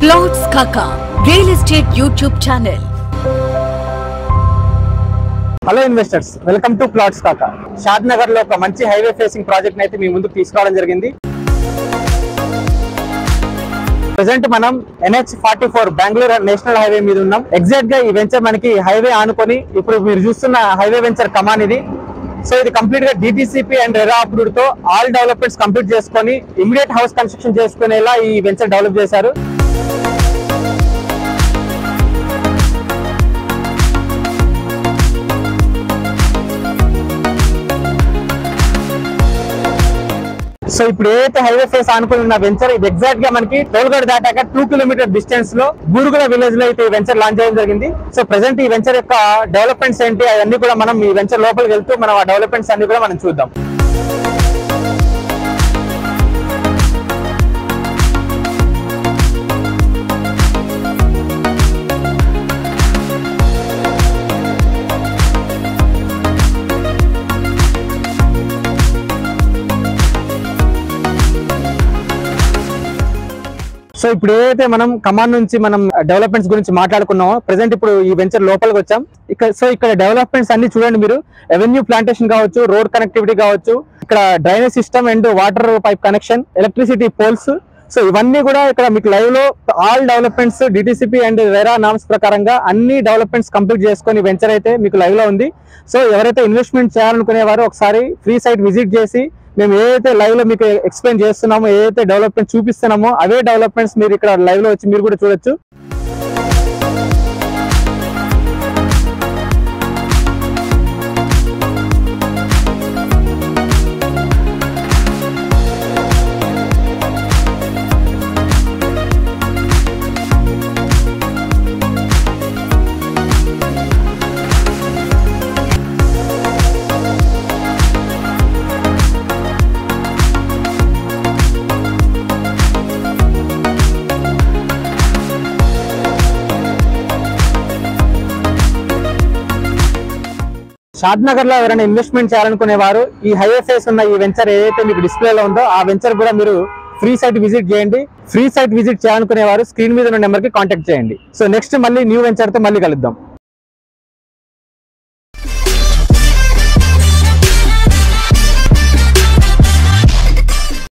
Plots Kaka Real Estate YouTube channel. Hello investors, welcome to plots కాకా. షాద్ నగర్ లో ఒక మంచి హైవే ఫేసింగ్ ప్రాజెక్ట్ అయితే మీ ముందుకు తీసుకురావడం జరిగింది. ప్రెసెంట్ మనం NH44 బెంగళూరు నేషనల్ హైవే మీద ఉన్నాం. ఎగ్జాక్ట్ గా ఈ వెంచర్ మనకి హైవే ఆనుకొని ఇప్పుడు మీరు చూస్తున్న హైవే వెంచర్ కమాన్ ఇది. సో ఇది కంప్లీట్ గా DTCP అండ్ రెరా అప్రూవ్డ్ తో ఆల్ డెవలప్మెంట్స్ కంప్లీట్ చేసుకొని ఇమీడియట్ హౌస్ కన్స్ట్రక్షన్ చేసుకునేలా ఈ వెంచర్ డెవలప్ చేశారు. సో ఇప్పుడు ఏదైతే హైవే ఫేస్ ఆనుకుని ఉన్న వెంచర్ ఇది ఎగ్జాక్ట్ గా మనకి టోల్గేట్ దాటాక 2 కిలోమీటర్ డిస్టెన్స్ లో బూరుగుల విలేజ్ లో అయితే ఈ వెంచర్ లాంచ్ చేయడం జరిగింది. సో ప్రెసెంట్ ఈ వెంచర్ యొక్క డెవలప్మెంట్స్ ఏంటి అవన్నీ కూడా మనం ఈ వెంచర్ లోపలికి వెళ్తూ మనం ఆ డెవలప్మెంట్స్ అన్ని కూడా మనం చూద్దాం. సో ఇప్పుడు ఏదైతే మనం కమాండ్ నుంచి మనం డెవలప్మెంట్స్ గురించి మాట్లాడుకున్నామో ప్రెసెంట్ ఇప్పుడు ఈ వెంచర్ లోపలికి వచ్చాం. ఇక్కడ డెవలప్మెంట్స్ అన్ని చూడండి మీరు. ఎవెన్యూ ప్లాంటేషన్ కావచ్చు, రోడ్ కనెక్టివిటీ కావచ్చు, ఇక్కడ drainage system and water pipe connection, electricity poles. So ఇవన్నీ కూడా ఇక్కడ మీకు లైవ్ లో all developments DTCP and RERA norms ప్రకారంగా అన్ని డెవలప్మెంట్స్ కంప్లీట్ చేసుకొని వెంచర్ అయితే మీకు లైవ్ లో ఉంది. సో ఎవరైతే ఇన్వెస్ట్మెంట్ చేయాలనుకునేవారో ఒకసారి ఫ్రీ సైట్ విజిట్ చేసి మేము ఏదైతే లైవ్ లో మీకు ఎక్స్ప్లెయిన్ చేస్తున్నామో, ఏదైతే డెవలప్మెంట్ చూపిస్తున్నామో అవే డెవలప్మెంట్స్ మీరు ఇక్కడ లైవ్ లో వచ్చి మీరు కూడా చూడొచ్చు. షాద్ నగర్ లో ఎవరైనా ఇన్వెస్ట్మెంట్ చేయాలనుకునే వారు ఈ హైవే ఫేస్ ఉన్న ఈ వెంచర్ ఏదైతే మీకు డిస్ప్లే లో ఉందో ఆ వెంచర్ కూడా మీరు ఫ్రీ సైట్ విజిట్ చేయండి. ఫ్రీ సైట్ విజిట్ చేయాలనుకునే వారు స్క్రీన్ మీద ఉన్న నెంబర్ కి కాంటాక్ట్ చేయండి. సో నెక్స్ట్ మళ్ళీ న్యూ వెంచర్ తో మళ్ళీ కలుద్దాం.